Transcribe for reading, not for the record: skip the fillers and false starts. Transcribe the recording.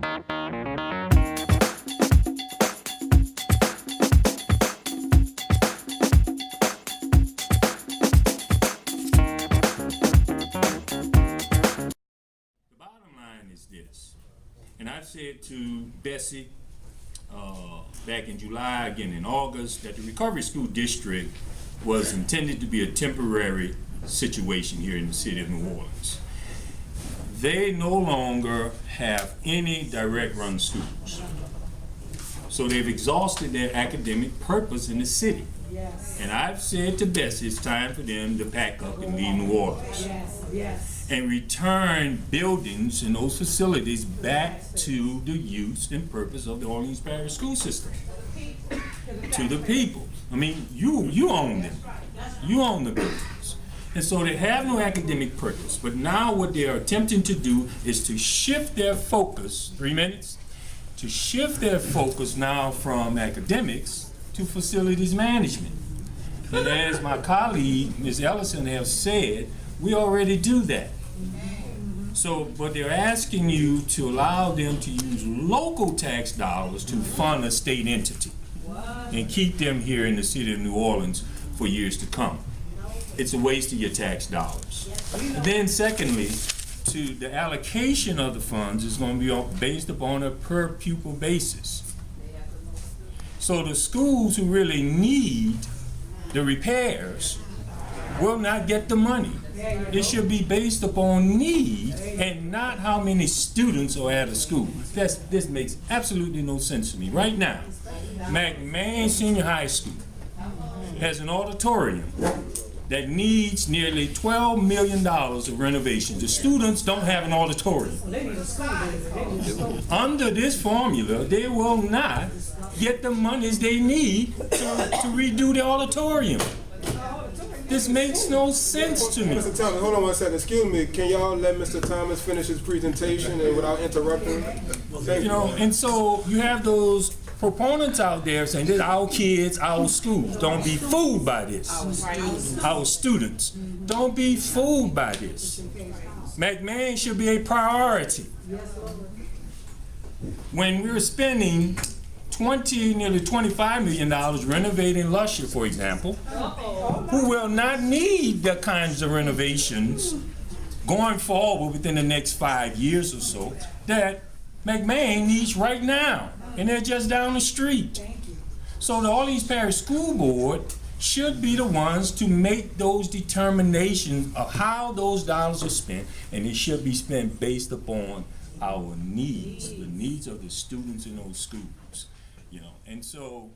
Bottom line is this, and I've said to Bessie back in July, again in August, that the Recovery School District was intended to be a temporary situation here in the city of New Orleans. They no longer have any direct run schools. So they've exhausted their academic purpose in the city. Yes. And I've said to Bessie, it's time for them to pack up and leave New Orleans. Yes. Yes. And return buildings and those facilities back to the use and purpose of the Orleans Parish school system. To the people. I mean, you own them. You own the buildings. And so they have no academic purpose. But now what they are attempting to do is to shift their focus, 3 minutes, to shift their focus now from academics to facilities management. And as my colleague, Ms. Ellison, has said, we already do that. So, but they're asking you to allow them to use local tax dollars to fund a state entity and keep them here in the city of New Orleans for years to come. It's a waste of your tax dollars. And then secondly, to the allocation of the funds is going to be based upon a per pupil basis. So the schools who really need the repairs will not get the money. It should be based upon need and not how many students are at a school. This makes absolutely no sense to me. Right now, McMahon Senior High School has an auditorium that needs nearly $12 million of renovations. The students don't have an auditorium. Under this formula, they will not get the monies they need to redo the auditorium. This makes no sense to me. Mr. Thomas, hold on 1 second. Excuse me. Can y'all let Mr. Thomas finish his presentation and without interrupting? Thank you. And so you have those proponents out there saying that our kids, our schools, don't be fooled by this. Our students, don't be fooled by this. McMahon should be a priority. When we're spending nearly $25 million renovating Lusher, for example, who will not need the kinds of renovations going forward within the next 5 years or so that McMahon needs right now, and they're just down the street. So the Orleans Parish School Board should be the ones to make those determinations of how those dollars are spent, and it should be spent based upon our needs, the needs of the students in those schools. And so